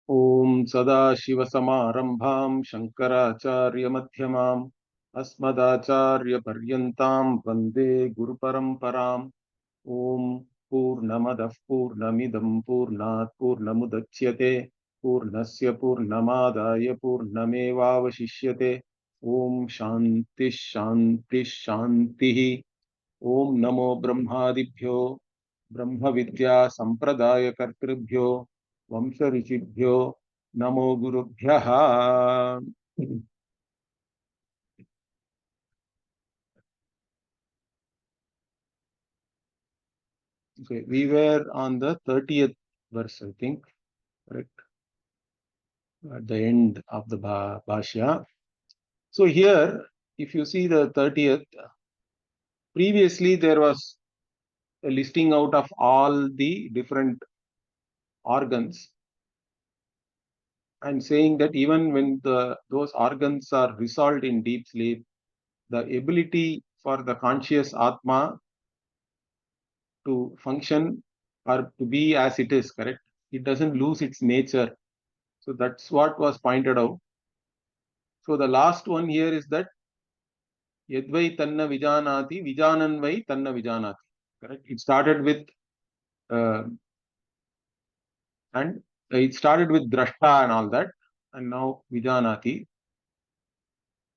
Om Sadashivasamarambham Shankaracharya-madhyamam Asmadacharya-paryantam Vande Guru-paramparam. Om Purnamadah Purnamidam Purnat Purnamudachyate Purnasya Purnamadaya Purnamevavashishyate. Om Shanti Shanti Shanti. Om Namo Brahmadibhyo Brahma Vidya Sampradaya Kartribhyo Vamsa Rishibhyo Namo Gurubhyaha. Okay, we were on the 30th verse, I think, correct, at the end of the Bhashya. So here, if you see the 30th, previously there was a listing out of all the different organs and saying that even when those organs are resolved in deep sleep, the ability for the conscious Atma to function or to be as it is, correct? It doesn't lose its nature. So that's what was pointed out. So the last one here is that Yadvai Tanna Vijanati, Vijananvai Tanna Vijanati. Correct? It started with uh, Drashta and all that, and now Vijanati.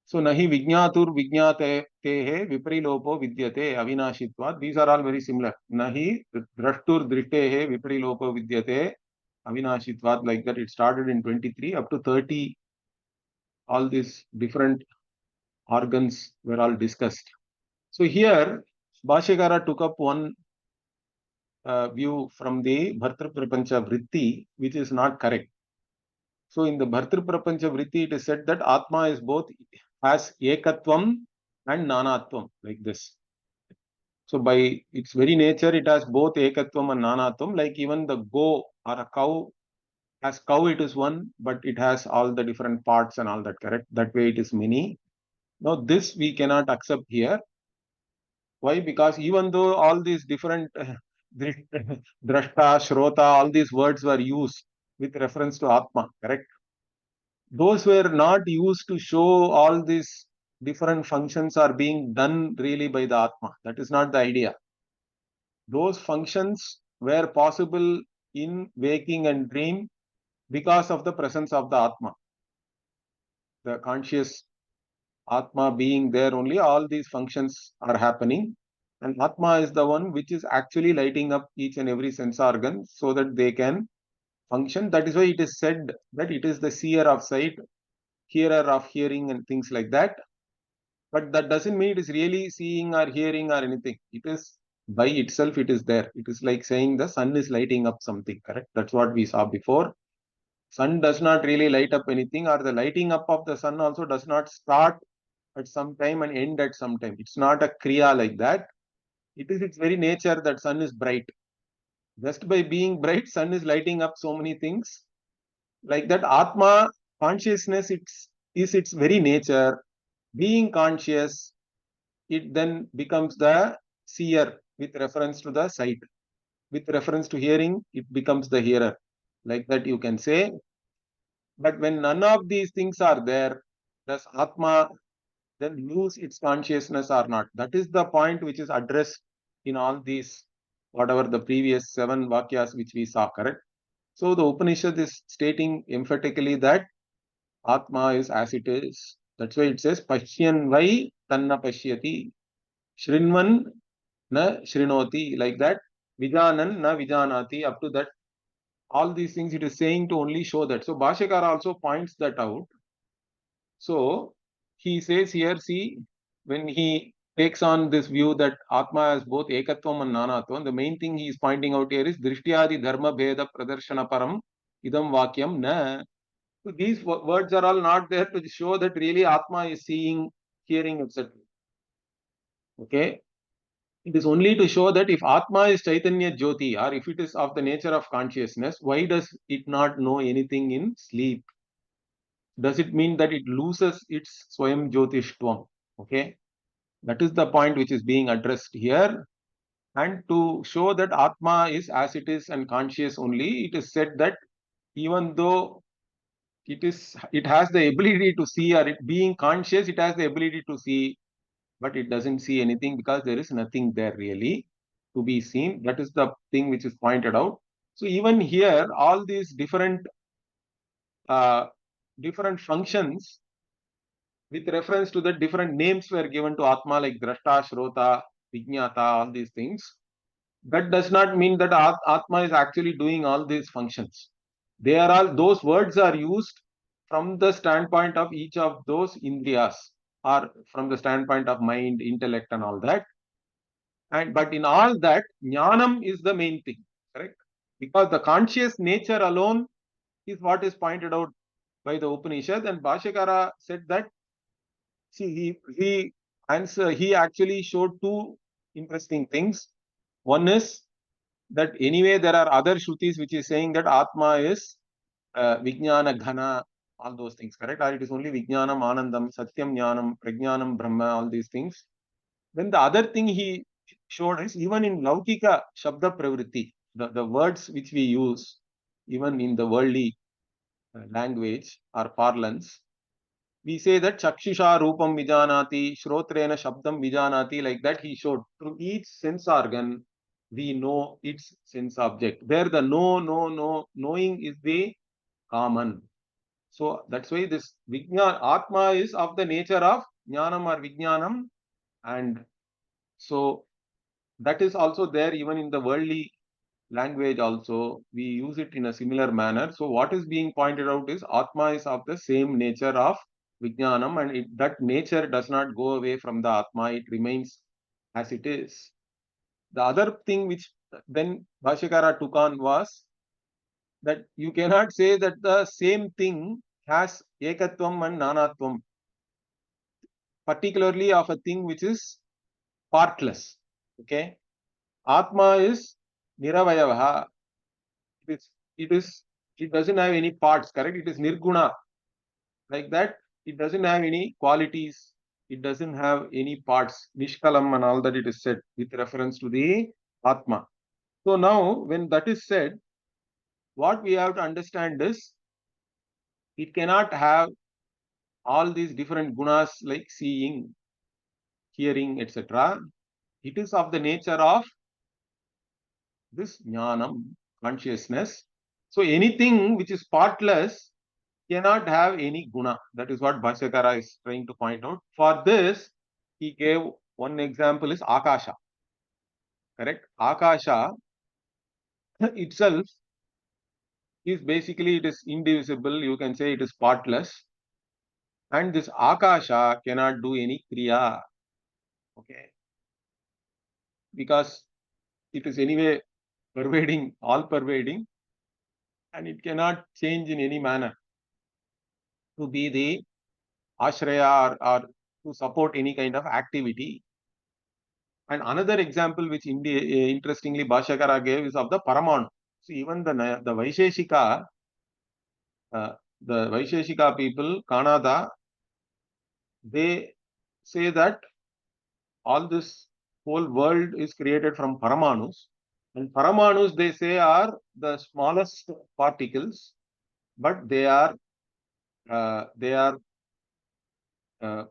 So nahi vijnatur vijnate tehe viprilopo vidyate avinashitvat. These are all very similar. Nahi drashtur dritehe viprilopo vidyate avinashitvat. Like that, it started in 23 up to 30. All these different organs were all discussed. So here, Bhashyakara took up one view from the Bhartr Prapancha Vritti, which is not correct. So in the Bhartr Prapancha Vritti, it is said that Atma is both has Ekatvam and Nanatvam, like this. So by its very nature, it has both Ekatvam and Nanatvam, like even the go or a cow. As cow, it is one, but it has all the different parts and all that, correct? That way it is many. Now this we cannot accept here. Why? Because even though all these different drashta, shrota, all these words were used with reference to Atma, correct? Those were not used to show all these different functions are being done really by the Atma. That is not the idea. Those functions were possible in waking and dream because of the presence of the Atma. The conscious Atma being there only, all these functions are happening. And Atma is the one which is actually lighting up each and every sense organ so that they can function. That is why it is said that it is the seer of sight, hearer of hearing, and things like that. But that doesn't mean it is really seeing or hearing or anything. It is by itself, it is there. It is like saying the sun is lighting up something, correct? That's what we saw before. Sun does not really light up anything, or the lighting up of the sun also does not start at some time and end at some time. It's not a kriya like that. It is its very nature that sun is bright. Just by being bright, sun is lighting up so many things. Like that, Atma consciousness is its very nature. Being conscious, it then becomes the seer with reference to the sight. With reference to hearing, it becomes the hearer. Like that, you can say. But when none of these things are there, does Atma then lose its consciousness or not? That is the point which is addressed in all these, whatever the previous 7 vakyas which we saw, correct? So the Upanishad is stating emphatically that Atma is as it is. That's why it says, Pashyan vai tanna pashyati, Shrinvan na shrinoti, like that, Vijanan na vijanati, up to that. All these things it is saying to only show that. So Bhashyakara also points that out. So he says here, see, when he takes on this view that Atma has both Ekatvam and Nanatvam, the main thing he is pointing out here is Drishtiyadi Dharma Bheda Pradarshana Param Idam Vakyam Na. So these words are all not there to show that really Atma is seeing, hearing, etc. Okay. It is only to show that if Atma is Chaitanya Jyoti, or if it is of the nature of consciousness, why does it not know anything in sleep? Does it mean that it loses its Swayam Jyotishtvam? Okay. That is the point which is being addressed here. And to show that Atma is as it is and conscious only, it is said that even though it has the ability to see, or it being conscious, it has the ability to see, but it doesn't see anything because there is nothing there really to be seen. That is the thing which is pointed out. So even here, all these uh, different functions with reference to the different names were given to Atma, like Drashta, Shrota, Vijnata, all these things. That does not mean that Atma is actually doing all these functions. They are all, those words are used from the standpoint of each of those indriyas, or from the standpoint of mind, intellect, and all that. And but in all that, jnanam is the main thing, correct? Because the conscious nature alone is what is pointed out by the Upanishad. And Bhashyakara said that, see, he actually showed two interesting things. One is that anyway there are other shrutis which is saying that Atma is Vijnana Ghana, all those things, correct? Or it is only Vijnanam, Anandam, Satyam Jnanam, Prajnanam, Brahma, all these things. Then the other thing he showed is even in Laukika Shabda Pravritti, the words which we use, even in the worldly language or parlance, we say that Chakshusha Rupam Vijanati, Shrotrena Shabdam Vijanati, like that he showed. Through each sense organ, we know its sense object. There the knowing is the common. So that's why this Vijnana, Atma is of the nature of Jnanam or Vijnanam, and so that is also there even in the worldly language also. We use it in a similar manner. So what is being pointed out is Atma is of the same nature of Vijnanam, and that nature does not go away from the Atma, it remains as it is. The other thing which then Bhashyakara took on was that you cannot say that the same thing has ekatvam and nanatvam, particularly of a thing which is partless. Okay, Atma is niravayavaha. It is, it is, it doesn't have any parts, correct? It is nirguna, like that. It doesn't have any qualities. It doesn't have any parts, nishkalam and all that it is said with reference to the Atma. So now, when that is said, what we have to understand is it cannot have all these different gunas like seeing, hearing, etc. It is of the nature of this jnanam, consciousness. So anything which is partless cannot have any guna. That is what Bhashyakara is trying to point out. For this, he gave one example is Akasha. Correct? Akasha itself is basically, it is indivisible. You can say it is partless. And this Akasha cannot do any kriya. Okay. Because it is anyway pervading, all pervading, and it cannot change in any manner to be the ashraya, or to support any kind of activity. And another example which interestingly Bhashyakara gave is of the Paramanu. So even the uh, Vaisheshika people, Kannada, they say that all this whole world is created from Paramanus. And Paramanus, they say, are the smallest particles, but they are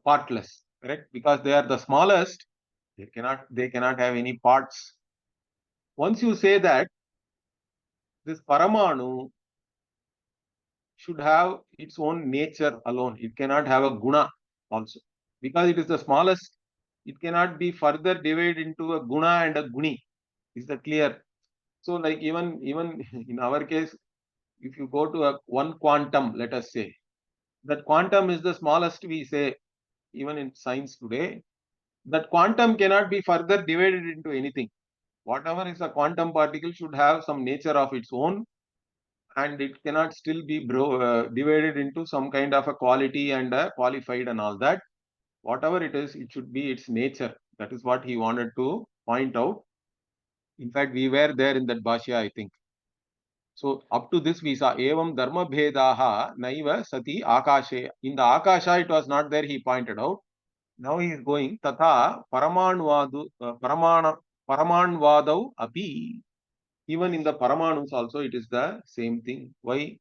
partless, correct? Because they are the smallest, they cannot have any parts. Once you say that, this Paramanu should have its own nature alone. It cannot have a guna also. Because it is the smallest, it cannot be further divided into a guna and a guni. Is that clear? So like even in our case, if you go to a one quantum, let us say, that quantum is the smallest, we say, even in science today, that quantum cannot be further divided into anything. Whatever is a quantum particle should have some nature of its own, and it cannot still be divided into some kind of a quality and a qualified and all that. Whatever it is, it should be its nature. That is what he wanted to point out. In fact, we were there in that Bhashya, I think. So up to this we saw evam dharma bhedaha naiva sati akashe. In the akasha it was not there, he pointed out. Now he is going tatha paramanvadau api. Even in the Paramanus also it is the same thing. Why?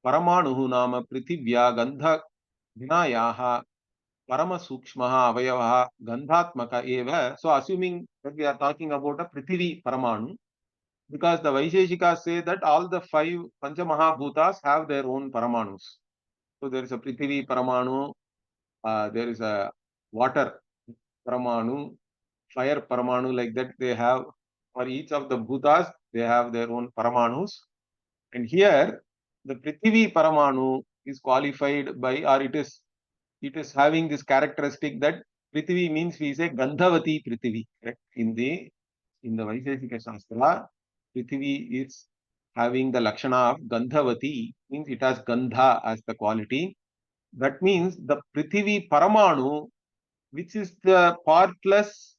Paramanuhu nama prithivya gandha dhinayaha parama sukshmaha avayavaha gandhatmaka eva. So assuming that we are talking about a Prithvi Paramanu, because the Vaisheshikas say that all the five Panchamahabhutas have their own Paramanus. So there is a Prithvi Paramanu, there is a water Paramanu, fire Paramanu, like that they have, for each of the Bhutas, they have their own Paramanus. And here, the Prithvi Paramanu is qualified by, or it is having this characteristic that Prithvi means we say Gandhavati Prithvi. Correct? In the Vaisheshika Shastra, Prithvi is having the Lakshana of Gandhavati, means it has Gandha as the quality. That means the Prithvi Paramanu, which is the partless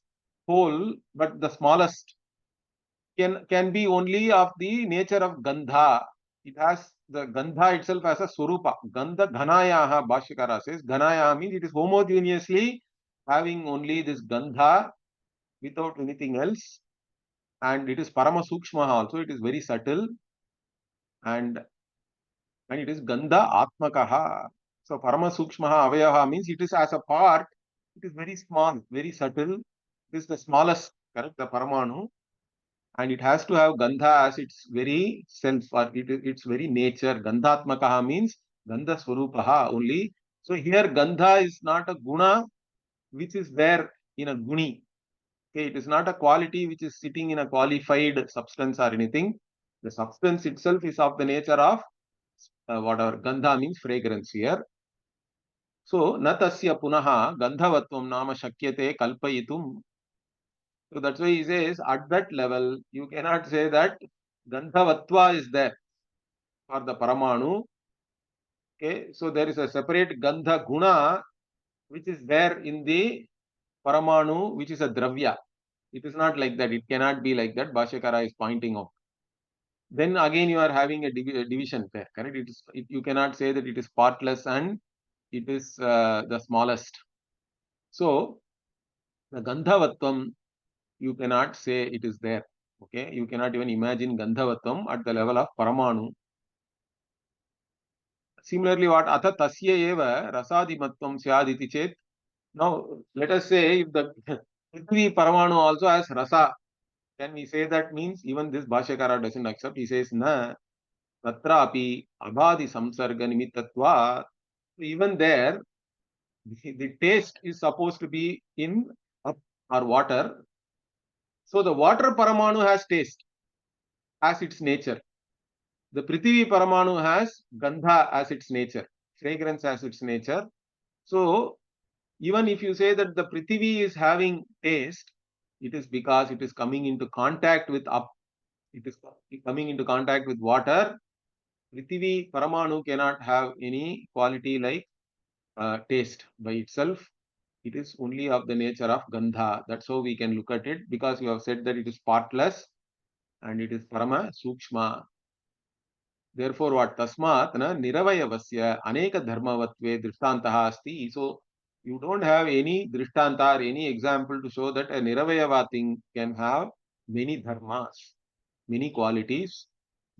whole, but the smallest, can be only of the nature of Gandha. It has the Gandha itself as a Swarupa. Gandha Ghanayaha, Bhashyakara says. Ghanayaha means it is homogeneously having only this Gandha without anything else. And it is Parama Sukshma also. It is very subtle. And it is Gandha Atmakaha. So Parama Sukshmaha Avayaha means it is as a part, it is very small, very subtle. It is the smallest, correct, the Paramanu. And it has to have Gandha as its very self, or its very nature. Gandhatmakaha means Gandha Swarupaha only. So here Gandha is not a guna which is there in a guni. Okay, it is not a quality which is sitting in a qualified substance or anything. The substance itself is of the nature of whatever. Gandha means fragrance here. So, natasya punaha gandhavatvam nama shakyate kalpayitum. So that's why he says at that level, you cannot say that gandhavatva is there for the paramanu. Okay, so there is a separate gandha guna which is there in the paramanu, which is a dravya. It is not like that. It cannot be like that. Bhashyakara is pointing out. Then again you are having a division there, correct? You cannot say that it is partless and it is the smallest. So the Gandhavatvam, you cannot say it is there. Okay, you cannot even imagine Gandhavatvam at the level of Paramanu. Similarly, what Atha Tasya Eva Rasadimatvam Syaditi Chet. Now let us say if the Prithvi Paramanu also has Rasa, then we say that means even this Bhashyakara doesn't accept. He says Na Tatrapi Abhadi Samsarga Nimittatva. Even there, the taste is supposed to be in up or water. So the water Paramanu has taste as its nature. The Prithvi Paramanu has Gandha as its nature, fragrance as its nature. So even if you say that the Prithvi is having taste, it is because it is coming into contact with up. It is coming into contact with water. Prithvi Paramanu cannot have any quality like taste by itself. It is only of the nature of Gandha. That's how we can look at it, because you have said that it is partless and it is Parama Sukshma. Therefore, what Tasmat na Niravayavasya Aneka Dharmavatve Drishtantaha asti. So you don't have any Drishtanta or any example to show that a Niravayava thing can have many dharmas, many qualities.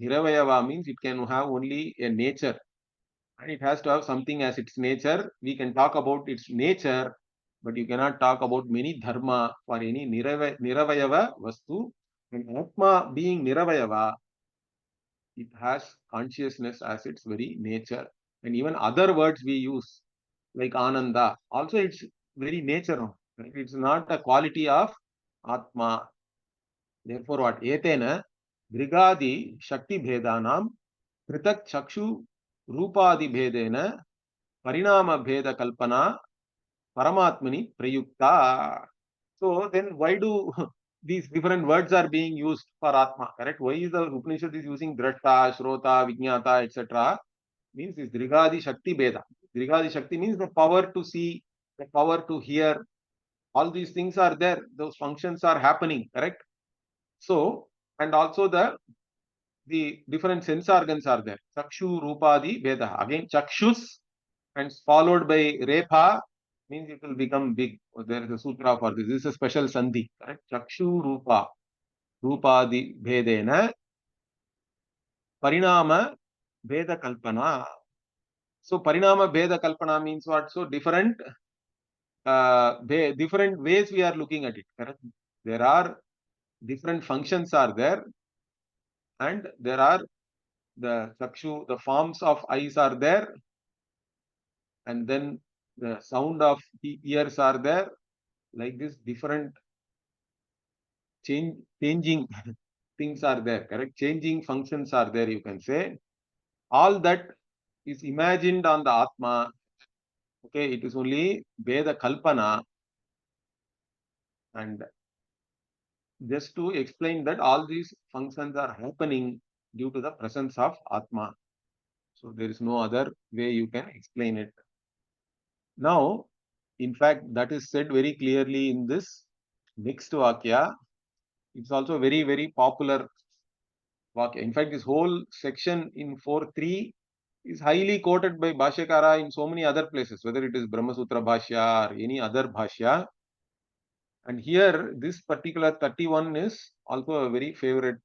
Niravayava means it can have only a nature, and it has to have something as its nature. We can talk about its nature, but you cannot talk about many dharma for any Niravayava Vastu. And Atma being Niravayava, it has consciousness as its very nature. And even other words we use, like Ananda, also its very nature. Right? It's not a quality of Atma. Therefore, what? Etena Brigadi Shakti Bhedanam Pritak Chakshu Rupadi Bhedena Parinama Bheda Kalpana Paramatmani Prayukta. So then why do these different words are being used for Atma, correct? Why is the Upanishad is using Drashta, Shrota, Vijnata, etc.? Means is Drigadi Shakti Beda. Drigadi Shakti means the power to see, the power to hear. All these things are there. Those functions are happening, correct? So, and also the different sense organs are there. Chakshu, Rupadi, Veda. Again, Chakshus and followed by Repa means it will become big. There is a sutra for this. This is a special sandhi. Correct? Chakshu Rupa. Rupadi Bhedena Parinama Veda Kalpana. So Parinama Veda Kalpana means what? So different different ways we are looking at it. Correct? There are different functions are there, and there are the chakshu, the forms of eyes are there, and then the sound of ears are there. Like this, different changing things are there. Correct? Changing functions are there. You can say all that is imagined on the Atma. Okay, it is only Veda Kalpana, and just to explain that all these functions are happening due to the presence of Atma. So there is no other way you can explain it. Now, in fact, that is said very clearly in this next Vakya. It's also very, very popular Vakya. In fact, this whole section in 4.3 is highly quoted by Bhashyakara in so many other places, whether it is Brahma Sutra Bhashya or any other Bhashya. And here, this particular 31 is also a very favorite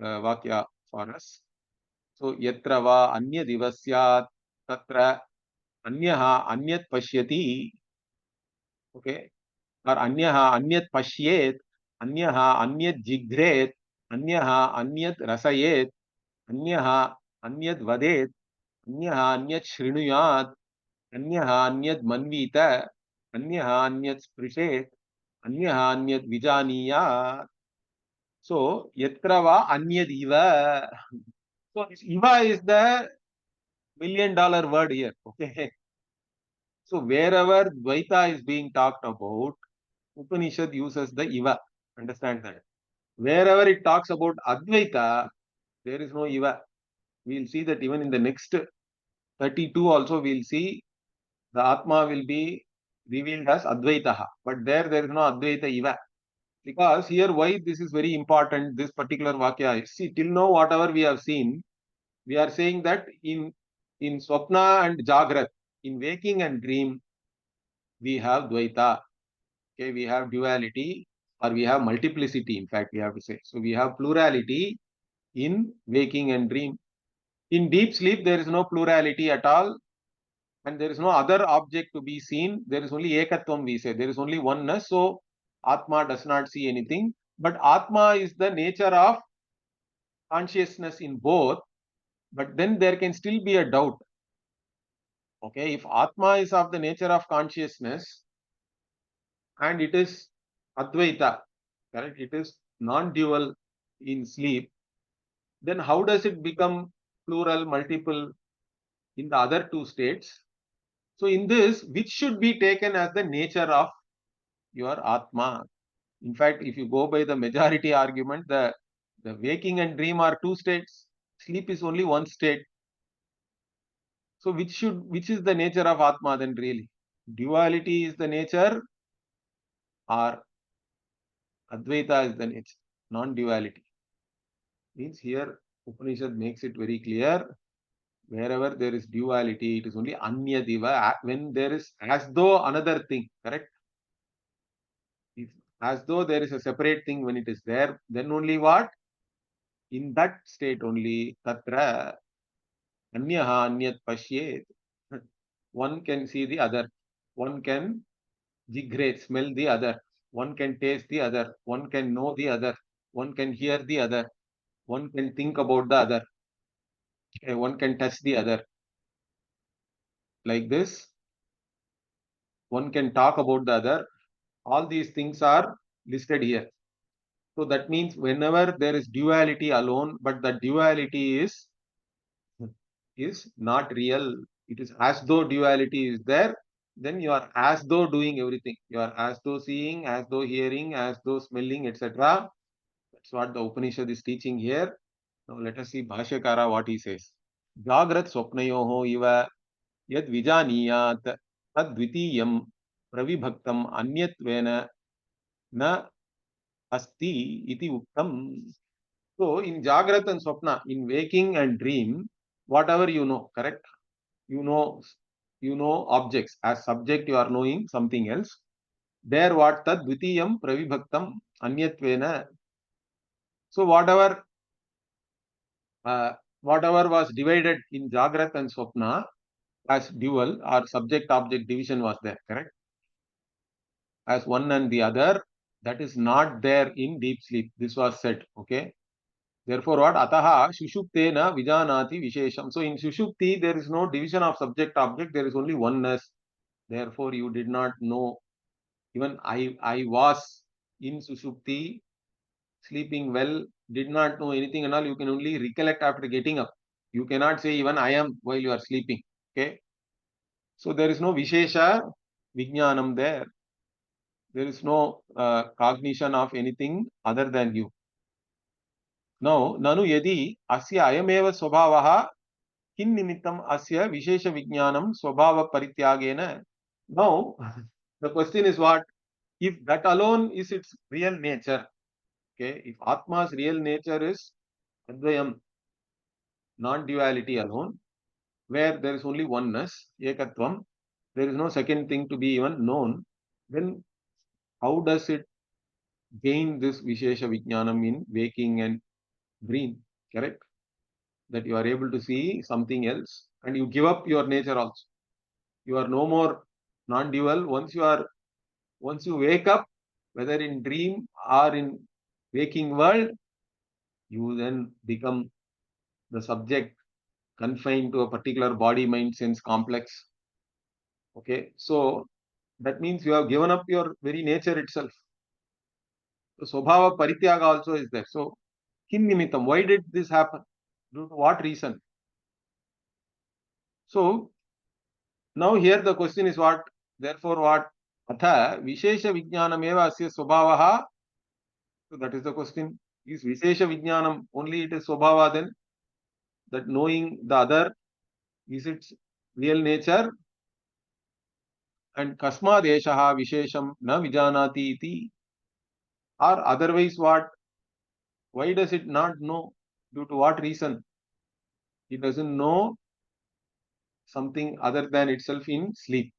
Vakya for us. So, yatra va anya divasyat tatra anyaha anyat pashyati. Okay. Or anyaha anyat pashyet, anyaha anyat jigret, anyaha anyat rasayet, anyaha anyat vadet, anyaha anyat shrinuyat, anyaha anyat manvita, anyaha anyat sprishet, anyaha anyat vijaniyat. So, yatrava anyad iva. So, this iva is the $1,000,000 word here. Okay. So, wherever Dvaita is being talked about, Upanishad uses the iva. Understand that. Wherever it talks about Advaita, there is no iva. We will see that even in the next 32 also we will see the Atma will be revealed as Advaitaha. But there is no Advaita iva. Because here why this is very important, this particular Vakya is, see, till now whatever we have seen, we are saying that in Swapna and Jagrat, in waking and dream, we have Dvaita. Okay, we have duality or we have multiplicity, in fact, we have to say. So we have plurality in waking and dream. In deep sleep, there is no plurality at all, and there is no other object to be seen. There is only ekatvam, we say. There is only oneness. So Atma does not see anything. But Atma is the nature of consciousness in both. But then there can still be a doubt. Okay, if Atma is of the nature of consciousness and it is Advaita, correct? It is non-dual in sleep, then how does it become plural, multiple in the other two states? So in this, which should be taken as the nature of your Atma? In fact, if you go by the majority argument, the waking and dream are two states. Sleep is only one state. So which is the nature of Atma then really? Duality is the nature or Advaita is the nature, non-duality. Means here Upanishad makes it very clear. Wherever there is duality, it is only anyadiva. When there is as though another thing, correct? If, as though there is a separate thing when it is there, then only what? In that state only, tatra anyaha anyat pashyet. One can see the other. One can jigrate, smell the other. One can taste the other. One can know the other. One can hear the other. One can think about the other. One can touch the other. Like this, one can talk about the other. All these things are listed here. So that means whenever there is duality alone, but the duality is not real. It is as though duality is there, then you are as though doing everything. You are as though seeing, as though hearing, as though smelling, etc. That's what the Upanishad is teaching here. Now let us see Bhashyakara what he says. Jagrat swapnayoho iva yad vijaniyat tad dvitiyam pravibhaktam anyatvena na asti iti uktam. So in Jagrat and Swapna, in waking and dream, whatever you know, correct? You know objects. As subject, you are knowing something else. There what tad dvitiyam pravibhaktam anyatvena. So whatever whatever was divided in Jagrat and Swapna as dual or subject-object division was there, correct? As one and the other, that is not there in deep sleep. This was said, okay? Therefore, what? Ataha Shushuptena Vijanati Vishesham. So in Shushupti, there is no division of subject-object, there is only oneness. Therefore, you did not know. Even I was in Sushupti, sleeping well, did not know anything and all. You can only recollect after getting up. You cannot say even I am while you are sleeping. Okay. So there is no Vishesha Vijnanam there. There is no cognition of anything other than you. Now, Nanu Yadi Asya Ayameva Swabhavaha Kin Nimittam Asya Vishesha Vijnanam Swabhava Parityagena. Now, the question is what? If that alone is its real nature, okay, if Atma's real nature is Advayam, non-duality alone, where there is only oneness, Ekatvam, there is no second thing to be even known, then how does it gain this Vishesha Vijnanam in waking and dream, correct? That you are able to see something else and you give up your nature also. You are no more non-dual. Once you wake up, whether in dream or in waking world, you then become the subject confined to a particular body, mind, sense complex. Okay, so that means you have given up your very nature itself. So Swabhava Parityaga also is there. So Kim Nimitam, why did this happen? Due to what reason? So now here the question is what? Therefore what? Atha Vishesha Vijnanameva Asya Swabhavaha. So that is the question. Is Vishesha Vijnanam only it is Swabhava then? That knowing the other is its real nature? And Kasma Deshaha Vishesham Na Vijanati iti. Or otherwise what? Why does it not know? Due to what reason? It doesn't know something other than itself in sleep.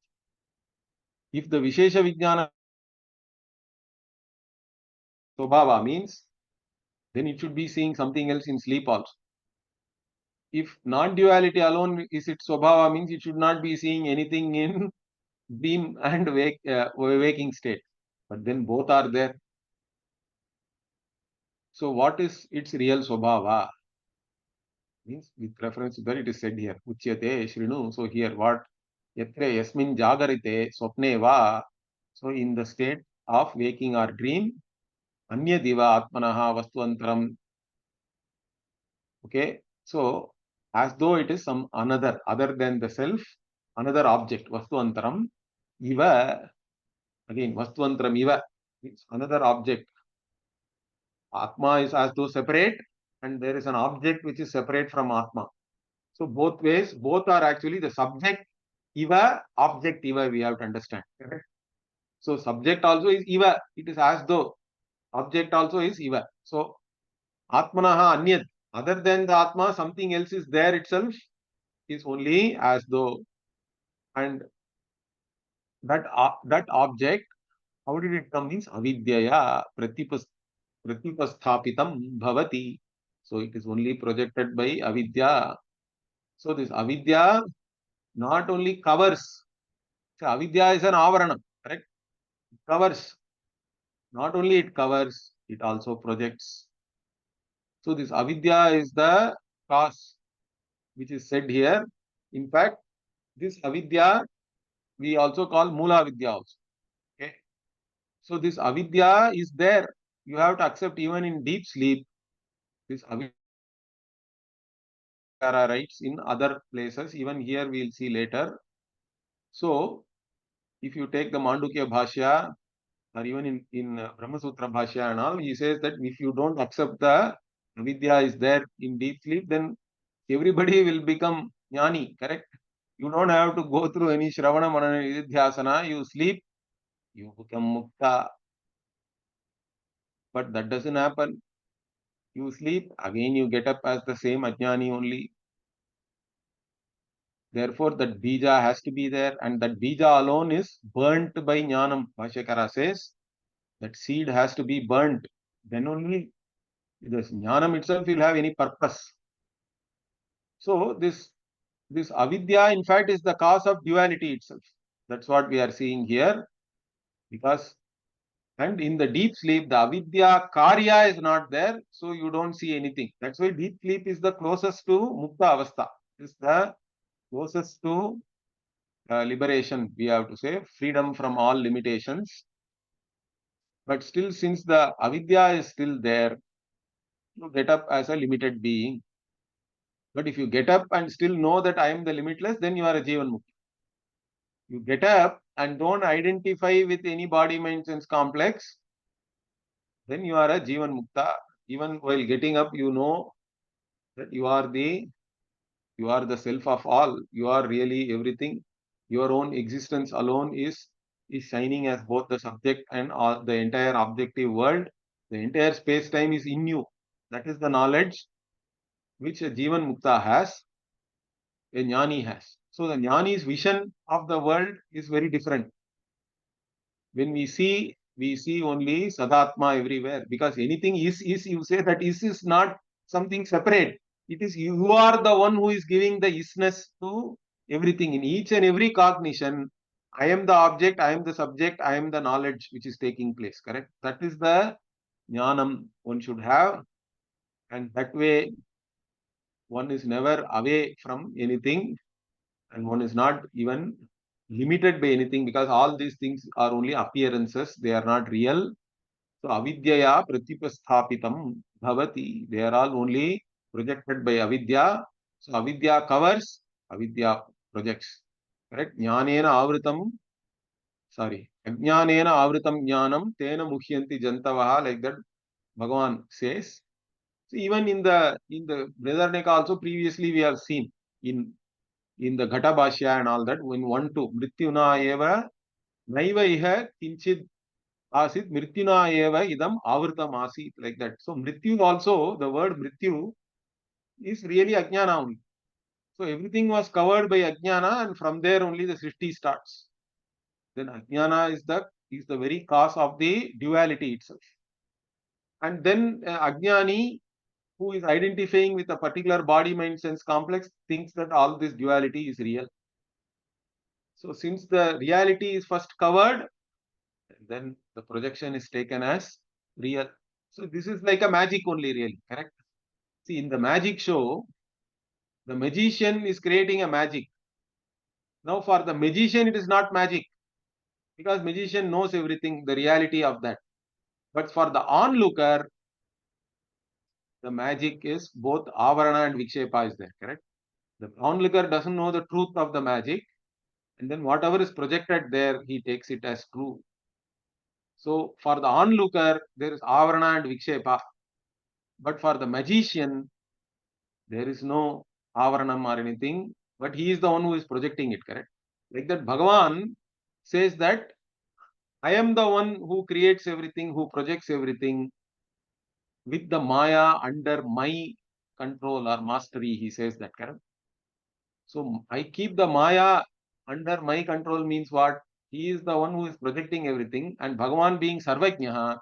If the Vishesha Vijnana Swabhava means, then it should be seeing something else in sleep also. If non-duality alone is its Swabhava means it should not be seeing anything in dream and waking state. But then both are there. So what is its real Swabhava? Means with reference to that it is said here. Uchyate Shrinu. So here what? Yatre yasmin jagarite swapne va. So in the state of waking or dream, anya diva atmanaha vastuantaram. Okay. So as though it is some another, other than the self, another object, vastuantaram, iva, again, vastuantaram iva, it's another object. Atma is as though separate, and there is an object which is separate from Atma. So both ways, both are actually the subject iva, object iva, we have to understand. Correct? So subject also is iva. It is as though. Object also is iva. So atmanaha anyat. Other than the atma, something else is there itself is only as though. And that object, how did it come? Means avidyaya pratipasthapitam bhavati. So it is only projected by avidya. So this avidya not only covers. So avidya is an avarana, correct? It covers. Not only it covers, it also projects. So this avidya is the cause which is said here. In fact, this avidya we also call mula avidya also. Okay. So this avidya is there. You have to accept even in deep sleep. This avidya writes in other places. Even here we will see later. So if you take the Mandukya Bhashya or even in Brahma Sutra Bhashya and all, he says that if you don't accept the avidya is there in deep sleep, then everybody will become jnani, correct? You don't have to go through any Shravana Manana Nididhyasana. You sleep, you become Mukta. But that doesn't happen. You sleep, again you get up as the same Ajnani only. Therefore, that Bija has to be there, and that Bija alone is burnt by Jnanam. Bhashyakara says that seed has to be burnt. Then only this Jnanam itself will have any purpose. So this avidya, in fact, is the cause of duality itself. That's what we are seeing here. Because, and in the deep sleep, the avidya karya is not there, so you don't see anything. That's why deep sleep is the closest to mukta avastha. Is the closest to liberation, we have to say, freedom from all limitations. But still, since the avidya is still there, you get up as a limited being. But if you get up and still know that I am the limitless, then you are a Jivan Mukta. You get up and don't identify with any body, mind, sense complex, then you are a Jivan Mukta. Even while getting up, you know that you are the self of all. You are really everything. Your own existence alone is shining as both the subject and all, the entire objective world. The entire space time is in you. That is the knowledge which a Jivan Mukta has, a Jnani has. So the Jnani's vision of the world is very different. When we see only Sadatma everywhere, because anything is, you say that is not something separate. It is you are the one who is giving the isness to everything. In each and every cognition, I am the object, I am the subject, I am the knowledge which is taking place, correct? That is the jnanam one should have, and that way one is never away from anything, and one is not even limited by anything, because all these things are only appearances, they are not real. So avidyaya pratyupasthapitam bhavati. They are all only projected by avidya. So avidya covers, avidya projects. Correct? Jnanena avritam, sorry. Ajnanena avritam jnanam tena muhyanti jantavaha, like that Bhagavan says. So even in the Brhadaranyaka also previously we have seen in the Ghata Bhashya and all that, in 1-2, Mrityuna eva naiva iha kinchid asit mrityuna eva idam avritam asit, like that. So mrityu also, the word mrityu is really ajnana only. So everything was covered by ajnana, and from there only the srishti starts. Then ajnana is the very cause of the duality itself. And then ajnani, who is identifying with a particular body, mind, sense complex, thinks that all this duality is real. So since the reality is first covered, then the projection is taken as real. So this is like a magic only, really, correct? See, in the magic show, the magician is creating a magic. Now, for the magician, it is not magic, because magician knows everything, the reality of that. But for the onlooker, the magic is both avarana and vikshepa is there, correct? The onlooker doesn't know the truth of the magic, and then whatever is projected there, he takes it as true. So for the onlooker, there is avarana and vikshepa. But for the magician, there is no avaranam or anything, but he is the one who is projecting it, correct? Like that, Bhagavan says that I am the one who creates everything, who projects everything with the Maya under my control or mastery, he says that, correct? So I keep the Maya under my control means what? He is the one who is projecting everything, and Bhagavan being Sarvajnaha,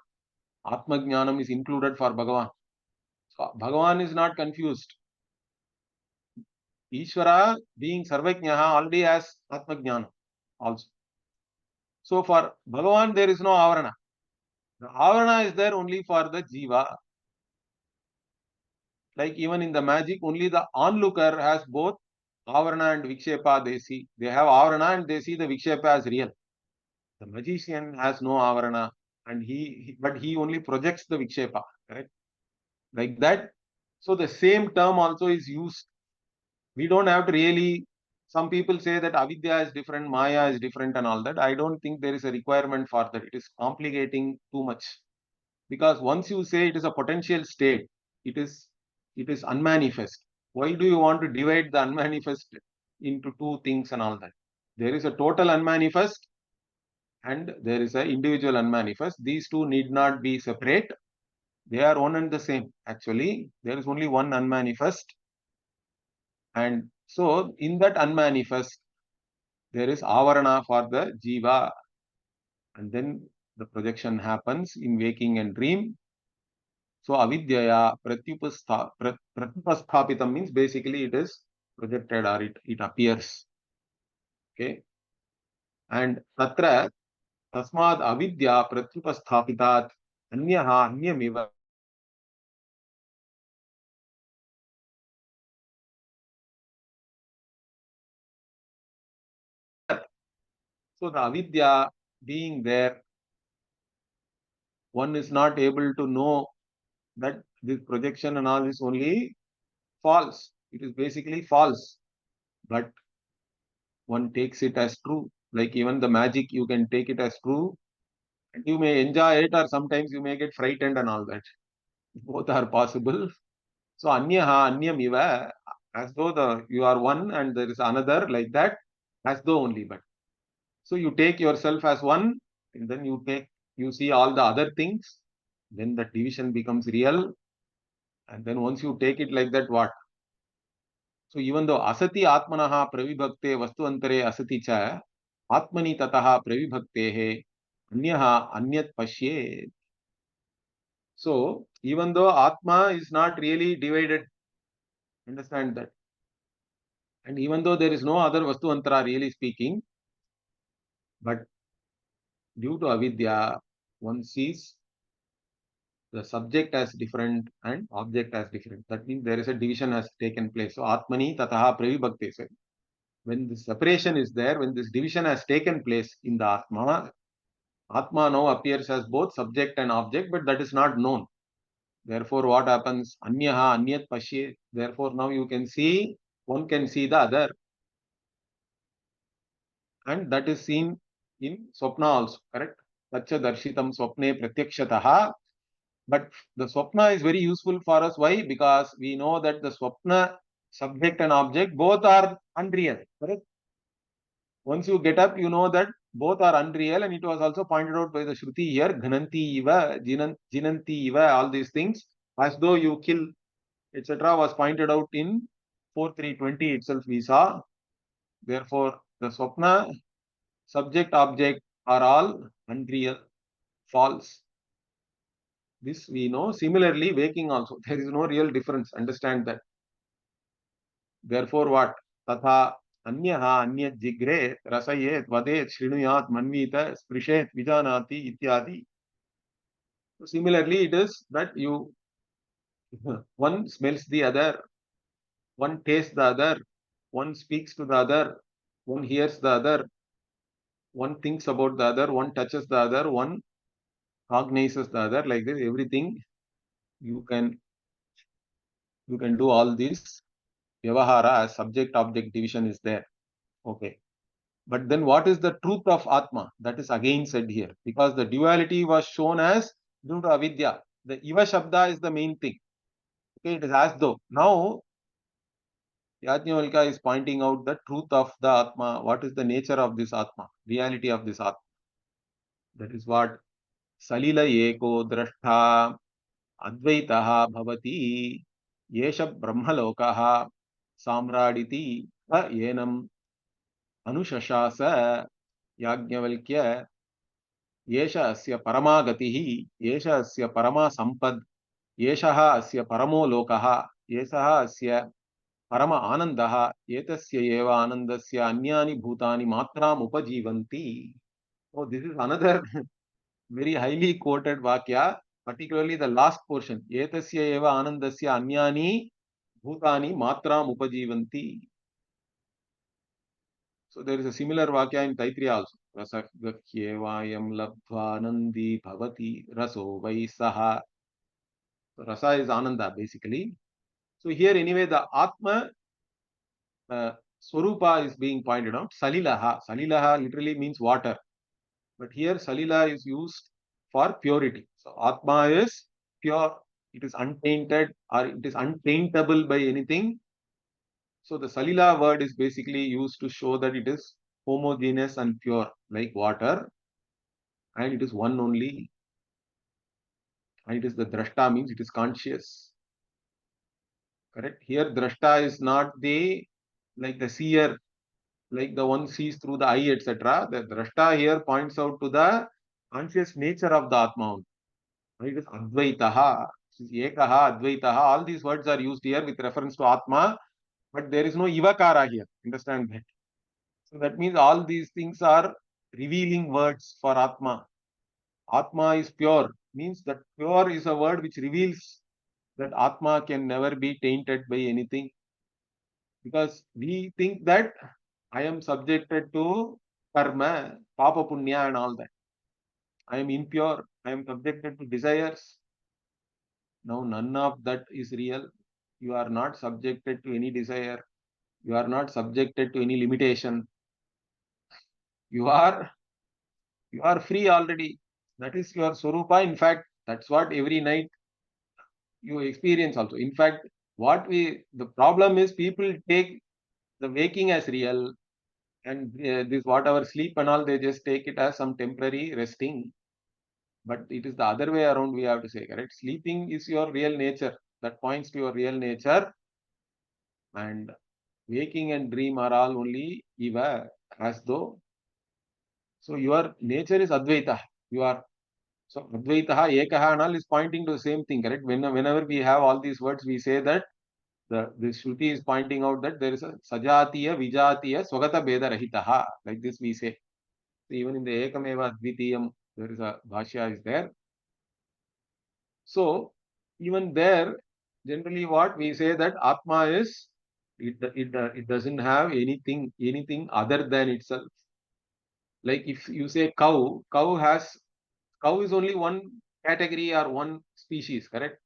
Atma Jnanam is included for Bhagavan. So Bhagavan is not confused. Ishvara being Sarvajnaha already has Atma Jnana also. So for Bhagavan there is no Avarana. The Avarana is there only for the Jiva. Like even in the magic, only the onlooker has both Avarana and Vikshepa they see. They have Avarana and they see the Vikshepa as real. The magician has no Avarana, and but he only projects the Vikshepa, correct? Like that. So the same term also is used. We don't have to really, some people say that avidya is different, Maya is different and all that. I don't think there is a requirement for that. It is complicating too much. Because once you say it is a potential state, it is unmanifest. Why do you want to divide the unmanifest into two things and all that? There is a total unmanifest and there is an individual unmanifest. These two need not be separate. They are one and the same. Actually, there is only one unmanifest. And so in that unmanifest, there is avarana for the jiva. And then the projection happens in waking and dream. So avidyaya pratyupasthapitam means basically it is projected or it appears. Okay. And tatra tasmad avidya pratyupasthapitat anyaha anyamiva. So the avidya being there, one is not able to know that this projection and all is only false. It is basically false, but one takes it as true. Like even the magic, you can take it as true. And you may enjoy it, or sometimes you may get frightened and all that. Both are possible. So anyaha anyam iva, as though you are one and there is another, like that, as though only. But so you take yourself as one, and then you see all the other things. Then the division becomes real. And then once you take it like that, what? So even though asati atmanaha pravibhakte vastuantare asati cha atmani tataha pravibhaktehe anyaha anyat pashye. So even though atma is not really divided, understand that. And even though there is no other vastuantara really speaking, but due to avidya, one sees the subject as different and object as different. That means there is a division has taken place. So atmani tataha pravibhakte. When this separation is there, when this division has taken place in the Atma, Atma now appears as both subject and object, but that is not known. Therefore, what happens? Anyaha, anyat pashye. Therefore, now you can see, one can see the other. And that is seen in Swapna also, correct? Tacha darshitam swapne pratyakshataha. But the Swapna is very useful for us. Why? Because we know that the Swapna, subject and object, both are unreal, correct? Once you get up, you know that both are unreal, and it was also pointed out by the Shruti here, Ghananti iva, Jinanti iva, all these things, as though you kill, etc., was pointed out in 4.3.20 itself we saw. Therefore, the Swapna, subject, object are all unreal, false. This we know. Similarly, waking also, there is no real difference. Understand that. Therefore, what? Tatha anyaha anyat jigre rasayet vadet shrinuyat manvita sprishet vijanati ityadi. So similarly, it is that you one smells the other, one tastes the other, one speaks to the other, one hears the other, one thinks about the other, one touches the other, one cognizes the other. Like this, everything you can do all this. Vyavahara as subject object division is there. Okay. But then what is the truth of Atma? That is again said here. Because the duality was shown as due to avidya. The Iva Shabda is the main thing. Okay, it is as though. Now, Yajnavalkya is pointing out the truth of the Atma. What is the nature of this Atma? Reality of this Atma. That is what Salila Eko Drashta Advaitaha Bhavati Yesha Brahmalokaha Samraditi Yenam Anushashasa Yajnavalkya येष अस्य परमा गतिः येष अस्य परमा संपद येषः अस्य परमो लोकः येषः अस्य परम आनन्दः एतस्य एव आनन्दस्य अन्यानि भूतानि मात्राम् उपजीवन्ति. So this is another very highly quoted vakya, particularly the last portion. एतस्य एव आनन्दस्य अन्यानि भूतानि मात्राम् उपजीवन्ति. So there is a similar vakya in Taittiriya also. Rasakyakyevayam labdhvanandi bhavati raso vai saha. So rasa is ananda basically. So here anyway the Atma Swarupa is being pointed out. Salilaha. Salilaha literally means water. But here Salila is used for purity. So Atma is pure. It is untainted or it is untaintable by anything. So the Salila word is basically used to show that it is homogeneous and pure like water, and it is one only, and it is the drashta means it is conscious. Correct? Here drashta is not the like the seer, like the one sees through the eye, etc. The drashta here points out to the conscious nature of the Atma. It is Advaitaha, Ekaha, Advaitaha. All these words are used here with reference to Atma. but there is no ivakara here. Understand that? So that means all these things are revealing words for Atma. Atma is pure, means that pure is a word which reveals that Atma can never be tainted by anything. Because we think that I am subjected to karma, papa punya and all that. I am impure, I am subjected to desires. Now none of that is real. You are not subjected to any desire. You are not subjected to any limitation. You are you are free already. That is your Swarupa. In fact, that's what every night you experience also. In fact, the problem is people take the waking as real, and this whatever sleep and all, they just take it as some temporary resting. But it is the other way around, we have to say, correct? Sleeping is your real nature. That points to your real nature, and waking and dream are all only eva, as though. So your nature is Advaita. You are so Advaitaha, Ekaha and all is pointing to the same thing, correct? Whenever we have all these words, we say that this Shruti is pointing out that there is a Sajatiya, Vijatiya, Swagata Beda Rahitaha. Like this we say. So even in the Ekameva Dvitiyam, there is a Bhashya is there. So even there, generally what we say that Atma is, it doesn't have anything other than itself. Like if you say cow is only one category or one species, correct?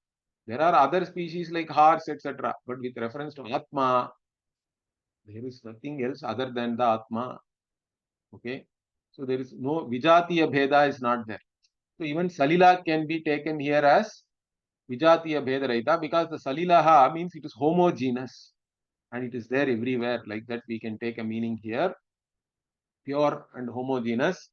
There are other species like horse, etc. But with reference to Atma, there is nothing else other than the Atma. Okay. So there is no Vijatiya Bheda is not there. So even Salila can be taken here as Vijatiya Bheda Raita, because the Salilaha means it is homogeneous and it is there everywhere. Like that we can take a meaning here. Pure and homogeneous.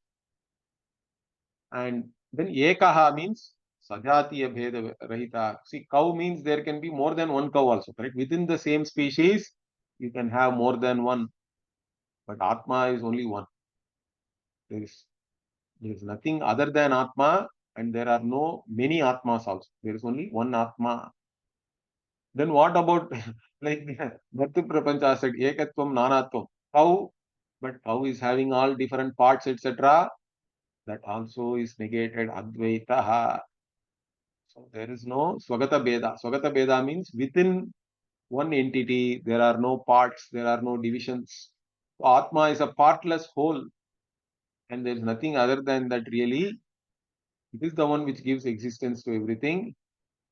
And then Ekaha means Sajatiya Bheda Rahita. See, cow means there can be more than one cow also, correct? Within the same species, you can have more than one. But Atma is only one. There is nothing other than Atma, and there are no many Atmas also. There is only one Atma. Then what about like Bhartu Prapancha said, Ekatvam Nanatvam. Cow, but cow is having all different parts, etc. That also is negated Advaitaha. So there is no Swagata Beda. Swagata Beda means within one entity, there are no parts, there are no divisions. So Atma is a partless whole, and there is nothing other than that really. It is the one which gives existence to everything.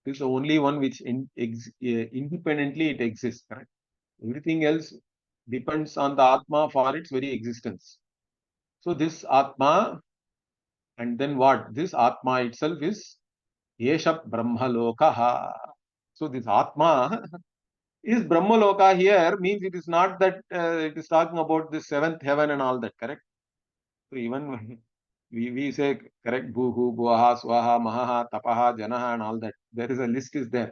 It is the only one which independently it exists. Correct? Everything else depends on the Atma for its very existence. So this Atma, and then what? This Atma itself is Yesha Brahmalokaha. So this Atma is Brahmaloka here means it is not that it is talking about the seventh heaven and all that, correct? So even we say, correct, Bhuhu, Bhuaha, Swaha, Mahaha, Tapaha, Janaha and all that. There is a list is there.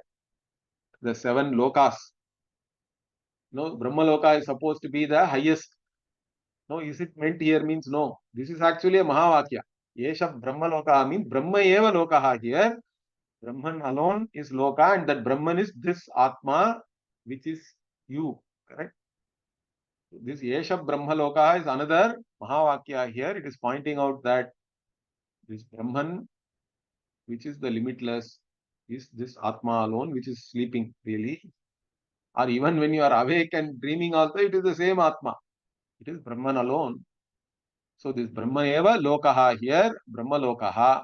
The seven lokas. No, Brahmaloka is supposed to be the highest. No, is it meant here means no. This is actually a Mahavakya. Yesha Brahmaloka means Brahma eva lokaha here. Brahman alone is loka, and that Brahman is this Atma, which is you. Correct? This Yesha Brahmaloka is another Mahavakya here. It is pointing out that this Brahman, which is the limitless, is this Atma alone, which is sleeping really. Or even when you are awake and dreaming also, it is the same Atma. It is Brahman alone. So this Brahma eva lokaha here, Brahma lokaha.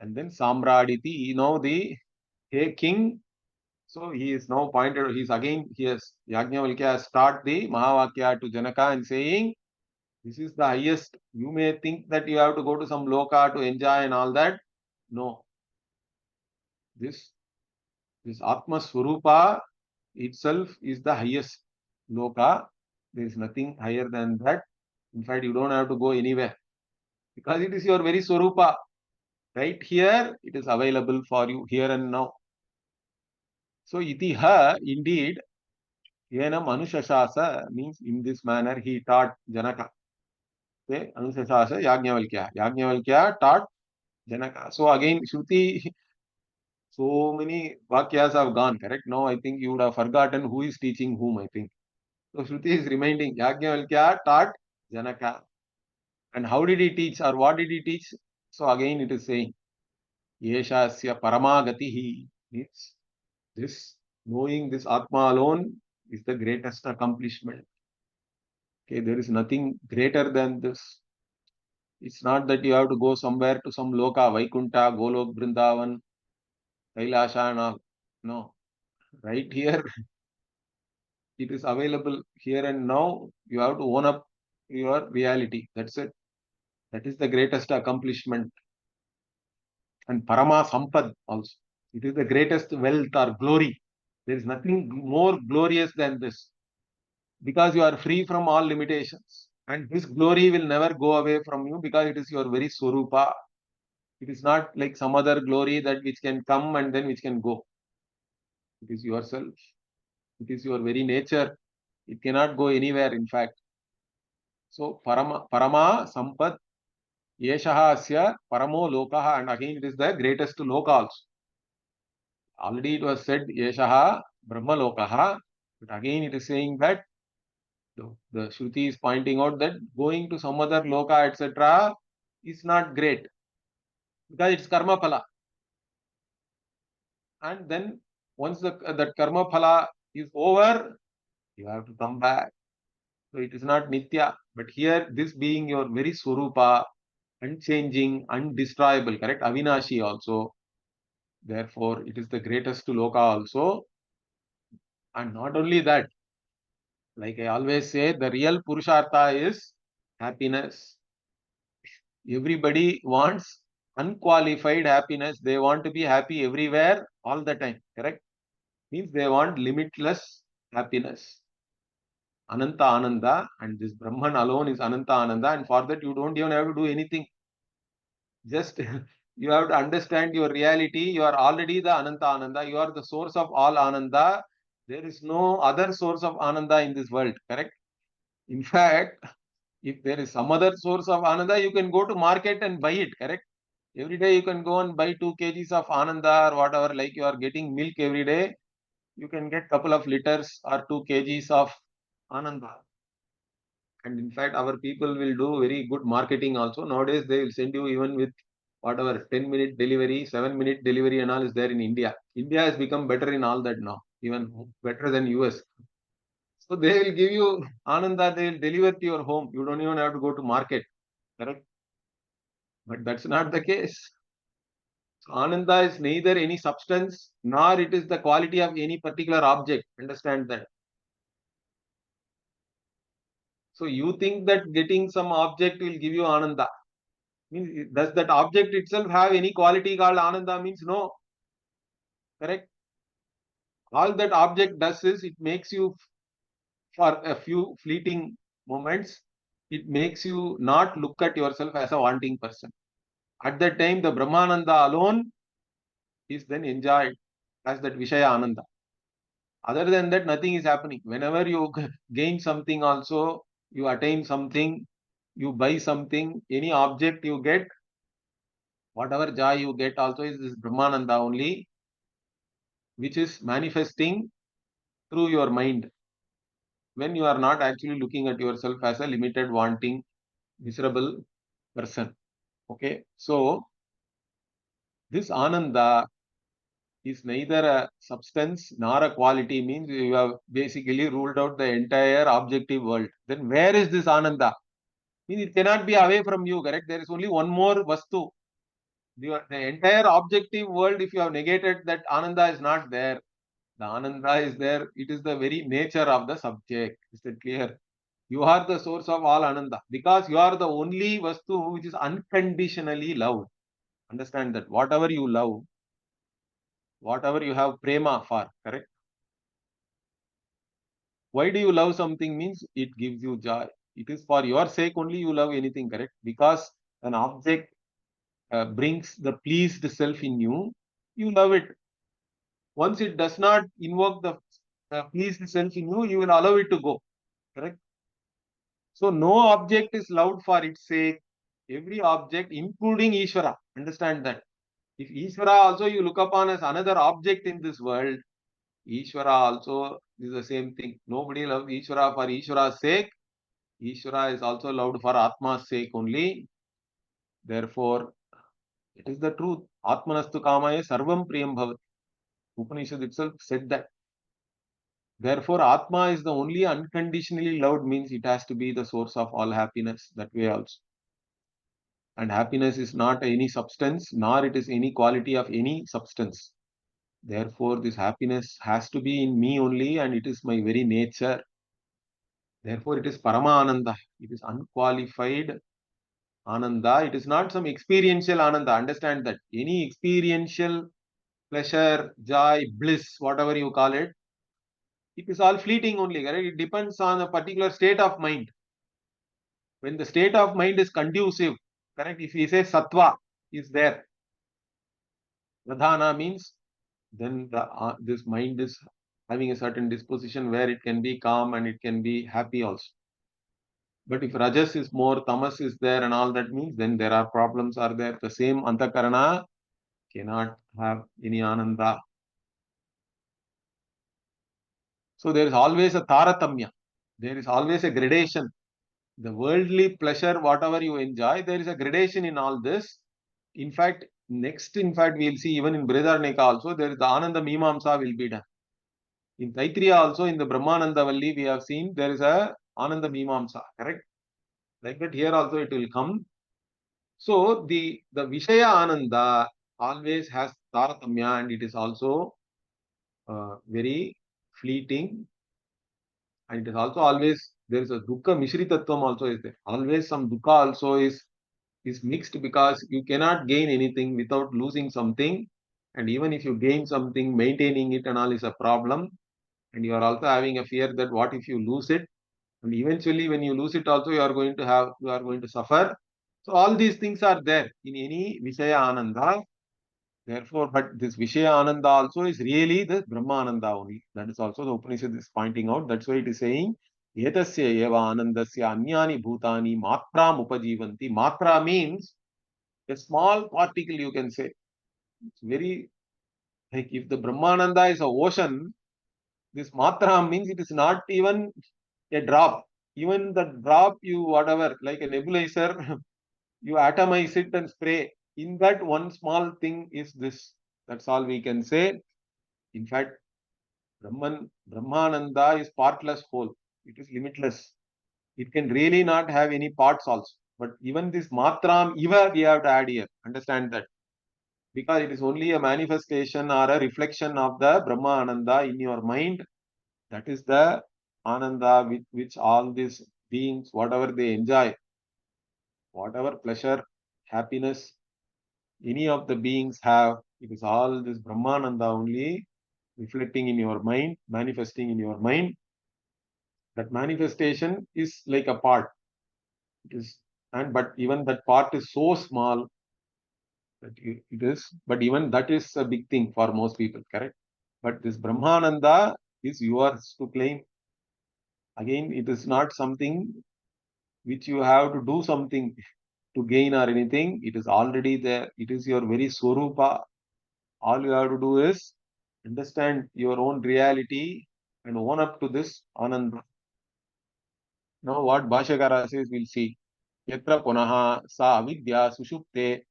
And then Samraditi, the hey king. So he is now pointed, he is again, he has, Yajnavalkya has start the Mahavakya to Janaka and saying, this is the highest. You may think that you have to go to some loka to enjoy and all that. No. This Atma Swarupa itself is the highest loka. There is nothing higher than that. In fact, you don't have to go anywhere because it is your very Swarupa. Right here, it is available for you here and now. So, itiha, indeed, yenam anushashasa means in this manner he taught Janaka. Okay, Anushashasa Yajnavalkya. Yajnavalkya taught Janaka. So, again, Shruti so many Vakyas have gone, correct? Now I think you would have forgotten who is teaching whom, I think. So Shruti is reminding, Yajnavalkya taught Janaka. And how did he teach or what did he teach? So again it is saying, Yeshasya Paramagatihi means this, knowing this Atma alone is the greatest accomplishment. Okay, there is nothing greater than this. It's not that you have to go somewhere to some Loka, Vaikunta, Golok, Vrindavan, Kailasha and all. No, right here it is available here and now. You have to own up your reality. That's it. That is the greatest accomplishment. And Parama Sampad also. It is the greatest wealth or glory. There is nothing more glorious than this because you are free from all limitations. And this glory will never go away from you because it is your very Swarupa. It is not like some other glory that which can come and then which can go. It is yourself. It is your very nature. It cannot go anywhere, in fact. So, Parama Sampad Yeshaha Asya Paramo Lokaha, and again it is the greatest loka also. Already it was said Yeshaha Brahma Lokaha, but again it is saying that the Shruti is pointing out that going to some other loka, etc., is not great because it's karma phala. And then once that karma phala is over, you have to come back. So it is not nitya, but here this being your very swarupa, unchanging, undestroyable, correct? Avinashi also. Therefore, it is the greatest loka also. And not only that, like I always say, the real Purushartha is happiness. Everybody wants unqualified happiness. They want to be happy everywhere all the time, correct? Means they want limitless happiness. Ananta Ananda, and this Brahman alone is Ananta Ananda, and for that you don't even have to do anything. Just you have to understand your reality. You are already the Ananta Ananda. You are the source of all Ananda. There is no other source of Ananda in this world, correct? In fact, if there is some other source of Ananda, you can go to market and buy it, correct? Every day you can go and buy 2 kgs of Ananda or whatever, like you are getting milk every day. You can get couple of liters or 2 kgs of Ananda. And in fact, our people will do very good marketing also. Nowadays, they will send you even with whatever 10-minute delivery, 7-minute delivery and all is there in India. India has become better in all that now, even better than US. So they will give you Ananda, they will deliver to your home. You don't even have to go to market, correct? But that's not the case. So Ananda is neither any substance nor it is the quality of any particular object. Understand that. So you think that getting some object will give you Ananda. Means, does that object itself have any quality called Ananda? Means no. Correct? All that object does is it makes you, for a few fleeting moments, it makes you not look at yourself as a wanting person. At that time, the Brahmananda alone is then enjoyed as that Vishaya Ananda. Other than that, nothing is happening. Whenever you gain something also, you attain something, you buy something, any object you get, whatever joy you get also is this Brahmananda only, which is manifesting through your mind when you are not actually looking at yourself as a limited, wanting, miserable person. Okay, so this Ananda is neither a substance nor a quality, means you have basically ruled out the entire objective world. Then where is this Ananda? Means it cannot be away from you, correct? There is only one more Vastu. The entire objective world, if you have negated that Ananda is not there, the Ananda is there. It is the very nature of the subject. Is that clear? You are the source of all Ananda because you are the only Vastu which is unconditionally loved. Understand that whatever you love, whatever you have prema for, correct? Why do you love something? Means it gives you joy. It is for your sake only you love anything, correct? Because an object brings the pleased self in you, you love it. Once it does not invoke the pleased self in you, you will allow it to go, correct? So no object is loved for its sake. Every object, including Ishvara, understand that. If Ishvara also you look upon as another object in this world, Ishvara also is the same thing. Nobody loves Ishvara for Ishvara's sake. Ishvara is also loved for Atma's sake only. Therefore, it is the truth. Atmanastu kamaye sarvam priyam bhavat. Upanishad itself said that. Therefore, Atma is the only unconditionally loved, means it has to be the source of all happiness. That way also. And happiness is not any substance, nor it is any quality of any substance. Therefore, this happiness has to be in me only, and it is my very nature. Therefore, it is Paramananda. It is unqualified Ananda. It is not some experiential Ananda. Understand that. Any experiential pleasure, joy, bliss, whatever you call it, it is all fleeting only. Correct? It depends on a particular state of mind. When the state of mind is conducive, correct? If we say sattva is there, pradhana means then this mind is having a certain disposition where it can be calm and it can be happy also. But if rajas is more, tamas is there and all that means, then there are problems are there. The same antakarana cannot have any ananda. So there is always a taratamya. There is always a gradation. The worldly pleasure, whatever you enjoy, there is a gradation in all this. In fact, we'll see even in Brhadaranyaka also, there is the Ananda Mimamsa will be done. In Taittiriya also, in the Brahmananda Valli, we have seen there is a Ananda Mimamsa, correct? Like that here also it will come. So the Vishaya Ananda always has Taratamya, and it is also very fleeting, and it is also always, there is a Dukkha Mishritatvam also is there. Always some Dukkha also is mixed, because you cannot gain anything without losing something, and even if you gain something, maintaining it and all is a problem, and you are also having a fear that what if you lose it, and eventually when you lose it also you are going to suffer. So all these things are there in any Vishaya Ananda. Therefore, but this Vishaya Ananda also is really the Brahmananda only. That is also the Upanishad is pointing out. That's why it is saying Etasya eva anandasya anyani bhutani matram upajivanti. Matra means a small particle, you can say. It's very, like if the Brahmananda is a ocean, this matra means it is not even a drop. Even the drop, you whatever, like a nebulizer, you atomize it and spray. In that one small thing is this. That's all we can say. In fact, Brahmananda is partless whole. It is limitless. It can really not have any parts also. But even this matram, even we have to add here. Understand that. Because it is only a manifestation or a reflection of the Brahmananda in your mind. That is the Ananda with which all these beings, whatever they enjoy, whatever pleasure, happiness, any of the beings have, it is all this Brahmananda only reflecting in your mind, manifesting in your mind. That manifestation is like a part. It is, and but even that part is so small that it is, but even that is a big thing for most people, correct? But this Brahmananda is yours to claim. Again, it is not something which you have to do something to gain or anything. It is already there. It is your very Swarupa. All you have to do is understand your own reality and own up to this Ananda. Now, what Bhashyakara says, we'll see. Yatra punaha sa avidya sushupte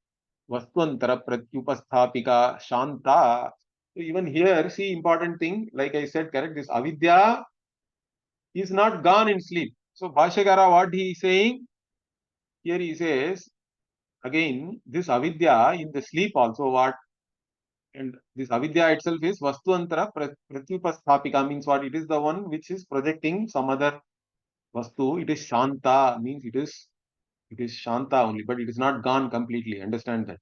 vastantara pratyupasthapika shanta. So even here, see, important thing, like I said, correct, this avidya is not gone in sleep. So Bhashyakara, what he is saying, here he says, again, this avidya in the sleep also what? And this avidya itself is vastuantara pratyupasthapika, means what? It is the one which is projecting some other vastu. It is shanta, means it is shanta only, but it is not gone completely. Understand that.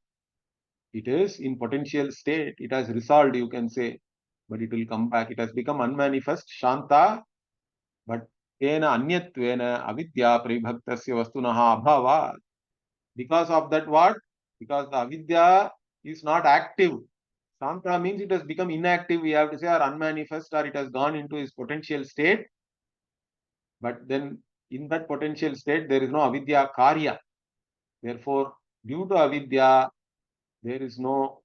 It is in potential state. It has resolved, you can say, but it will come back. It has become unmanifest, shanta, but tena anyatvena avidya pribhaktasya vastunaha abhava. Because of that what? Because the avidya is not active. Shanta means it has become inactive, we have to say, or unmanifest, or it has gone into its potential state. But then in that potential state, there is no avidya karya. Therefore, due to avidya, there is no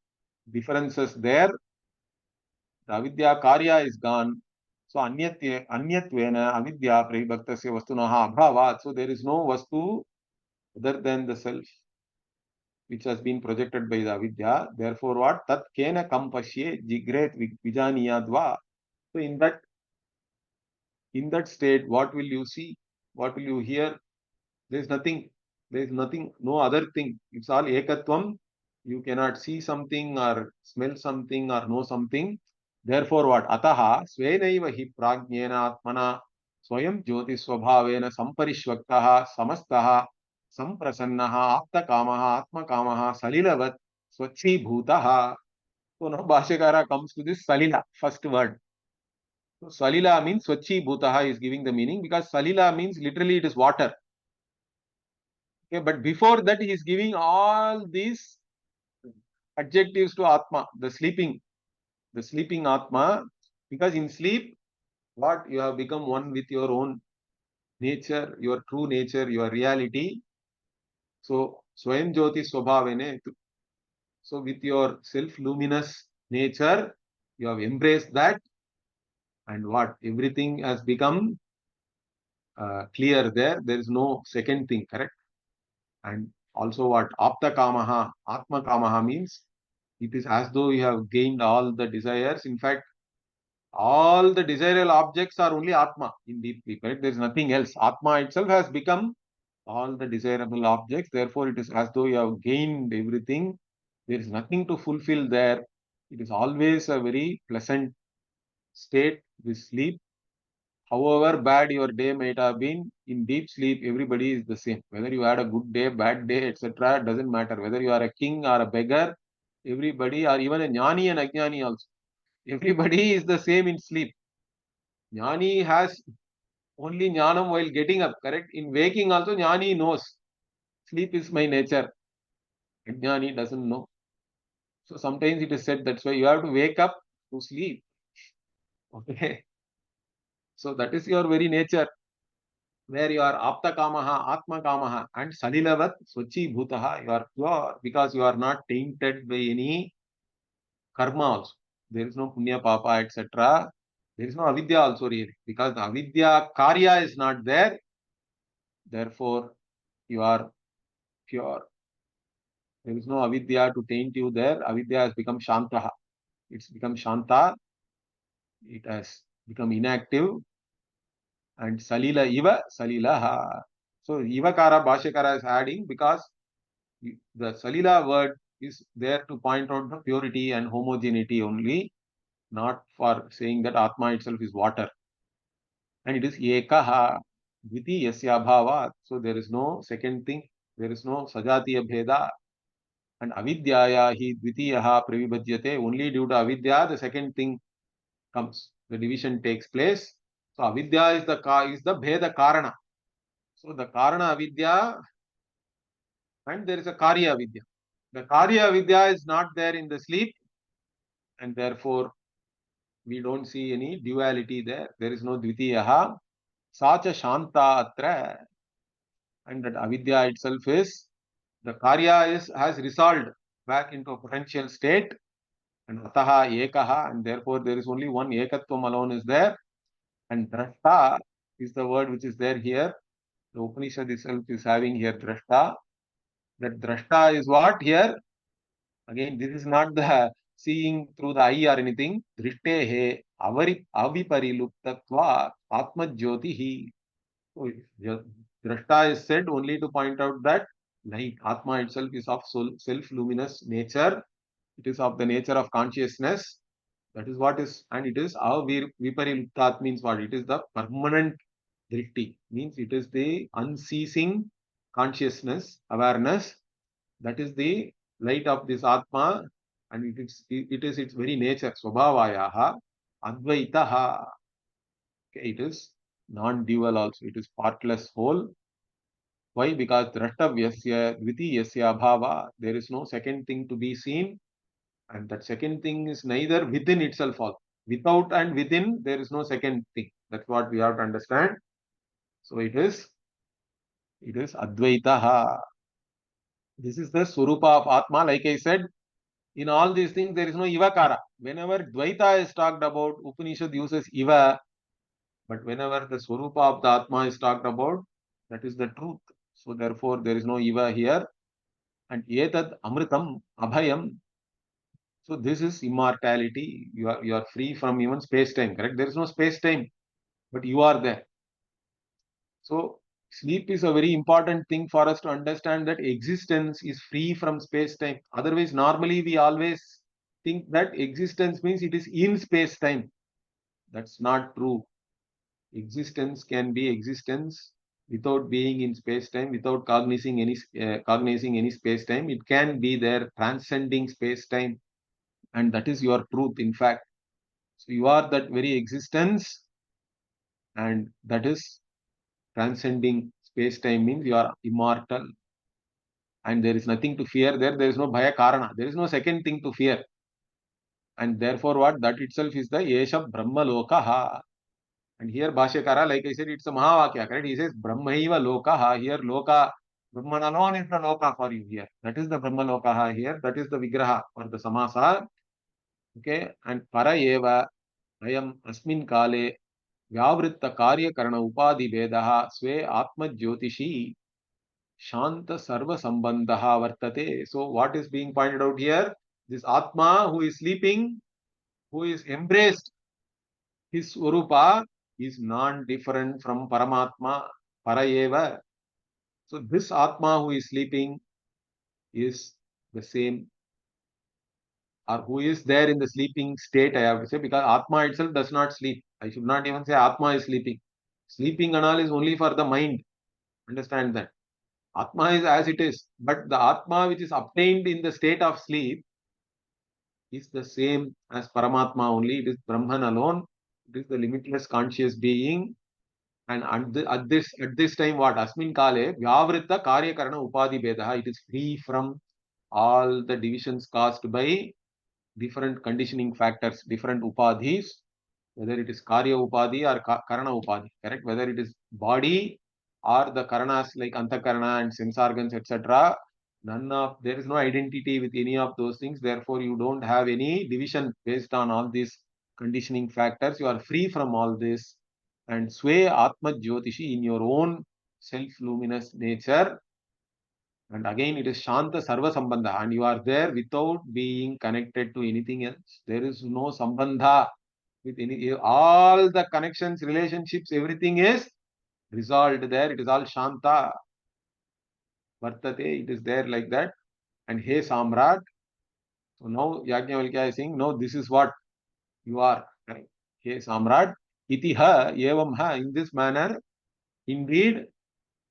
differences there. The avidya karya is gone. So anyatvena avidya prabhaktasya vastunaha abhavat. So there is no vastu other than the self which has been projected by the avidya. Therefore, what? Tat kena kampashye jigret vijaniyadva. So in that state, what will you see? What will you hear? There is nothing. There is nothing, no other thing. It's all ekatvam. You cannot see something or smell something or know something. Therefore, what? Ataha svenaiva hi prajnena atmana swayam jyoti swabhavena samparishvaktaha samastaha samprasannaha aptakamaha atmakamaha salilavat swachhi bhutaha. So now Bhashyakara comes to this salila, first word. So salila means swachhi bhutaha is giving the meaning, because salila means literally it is water. Okay, but before that he is giving all these adjectives to Atma, the sleeping Atma, because in sleep, what? You have become one with your own nature, your true nature, your reality. So Swayam Jyoti Swabhavene. So with your self-luminous nature, you have embraced that, and what? Everything has become clear there. There is no second thing, correct? And also what? Apta Kamaha, Atma Kamaha means it is as though you have gained all the desires. In fact, all the desirable objects are only Atma in deep sleep, right? There is nothing else. Atma itself has become all the desirable objects. Therefore, it is as though you have gained everything. There is nothing to fulfill there. It is always a very pleasant state, this sleep. However bad your day might have been, in deep sleep, everybody is the same. Whether you had a good day, bad day, etc., doesn't matter. Whether you are a king or a beggar, everybody, or even a jnani and ajnani also, everybody is the same in sleep. Jnani has only jnanam while getting up, correct? In waking also, jnani knows. Sleep is my nature. Ajnani doesn't know. So sometimes it is said that's why you have to wake up to sleep. Okay. So that is your very nature, where you are apta kamaha, atma kamaha, and salilavat swachi bhutaha. You are pure because you are not tainted by any karma also. There is no punya papa, etc. There is no avidya also really, because the avidya karya is not there. Therefore, you are pure. There is no avidya to taint you there. Avidya has become shantaha. It's become shanta. It has become inactive. And salila iva salilaha. So ivakara bhashyakara is adding because the salila word is there to point out the purity and homogeneity only, not for saying that atma itself is water. And it is ekaha dviti yasya bhava. So there is no second thing. There is no sajatiya bheda. And avidyaya hi dvitiyaha pravibhajyate. Only due to avidya, the second thing comes. The division takes place. So avidya is the bheda karana. So the karana avidya, and there is a karya avidya. The karya avidya is not there in the sleep, and therefore we don't see any duality there. There is no dvitiyaha. Sacha shanta atra. And that avidya itself is, the karya has resolved back into a potential state, and ataha ekaha, and therefore there is only one ekatvam alone is there. And drashta is the word which is there here. The Upanishad itself is having here drashta. That drashta is what here? Again, this is not the seeing through the eye or anything. Drishte avipariluptatva atma jyotihi. So drashta is said only to point out that light, atma itself is of self-luminous nature. It is of the nature of consciousness. That is what is, and it is vipariluptat means what? It is the permanent drishti, means it is the unceasing consciousness, awareness. That is the light of this Atma, and it is its very nature. Swabhavayaha advaitaha. Okay, it is non-dual also. It is partless whole. Why? Because drashtavyasya dvitiyasya bhava. There is no second thing to be seen, and that second thing is neither within itself also. Without and within, there is no second thing. That's what we have to understand. So it is advaitaha. This is the Surupa of Atma, like I said. In all these things, there is no ivakara. Whenever Dvaita is talked about, Upanishad uses iva, but whenever the Swarupa of the Atma is talked about, that is the truth. So therefore, there is no iva here. And etad amritam abhayam. So this is immortality. You are free from even space-time, correct? There is no space-time, but you are there. So sleep is a very important thing for us to understand that existence is free from space-time. Otherwise, normally we always think that existence means it is in space-time. That's not true. Existence can be existence without being in space-time, without cognizing any space-time. It can be there, transcending space-time, and that is your truth. In fact, so you are that very existence, and that is transcending space-time means you are immortal, and there is nothing to fear there. There is no bhaya karana. There is no second thing to fear, and therefore what? That itself is the yesha brahma lokaha. And here Bhashyakara, like I said, it's a Mahavakya, correct? He says Brahmaiva Lokaha. Here Loka, Brahman alone is the Loka for you here. That is the Brahma Lokaha here. That is the Vigraha or the Samasa. Okay. And Para Eva Ayam Asmin Kale Vyavritta Karya Karana Upadi Vedaha Sve Atma Jyotishi Shanta Sarva Sambandhaha Vartate. So what is being pointed out here? This Atma who is sleeping, who is embraced his Swarupa is non-different from Paramatma, Parayeva. So this Atma who is sleeping is the same, or who is there in the sleeping state, I have to say, because Atma itself does not sleep. I should not even say Atma is sleeping. Sleeping and all is only for the mind. Understand that. Atma is as it is, but the Atma which is obtained in the state of sleep is the same as Paramatma only. It is Brahman alone. It is the limitless conscious being. And at this time, what? Asmin Kale, Vyavritta Karya Karana Upadi Vedaha. It is free from all the divisions caused by different conditioning factors, different upadhis, whether it is Karya Upadi or Karana Upadi, correct? Whether it is body or the Karanas like Antakarana and sense organs, etc. There is no identity with any of those things. Therefore, you don't have any division based on all these conditioning factors. You are free from all this. And Swe Atma Jyotishi in your own self-luminous nature. And again, it is Shanta Sarva Sambandha. And you are there without being connected to anything else. There is no Sambandha with any, all the connections, relationships, everything is resolved there. It is all Shanta. Vartate, it is there like that. And He Samrat. So now Yajnavalkya is saying, no, this is what you are. Correct. He Samrat. Iti ha, evam ha, in this manner, indeed,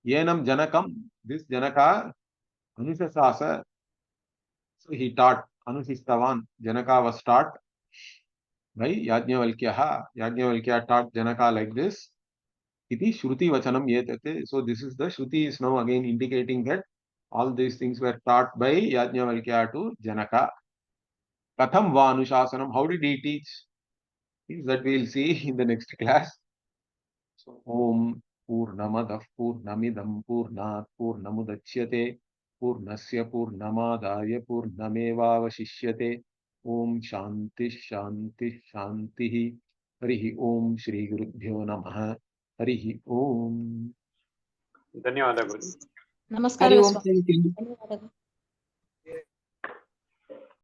yenam janakam, this Janaka, Anusasasa. So he taught, Anusistavan, Janaka was taught by Yajnavalkya. Yajnavalkya taught Janaka like this. Iti Shruti Vachanam Yetate. So this is the Shruti is now again indicating that all these things were taught by Yajnavalkya to Janaka. Katham va Anushasanam. How did he teach? Is that we will see in the next class. So Om Purnamadah Purnamidam Purnat Purnamudachyate Purnasya Purnamadaya Purnamevavashishyate Om Shanti Shanti Shanti Harihi Om Shri Gurubhyo Namaha Harihi Om. ಧನ್ಯವಾದ ಗುರು. ನಮಸ್ಕಾರ ಹರಿ ಓಂ ಸ್ವಾಮಿ. thank you. ಧನ್ಯವಾದಗಳು.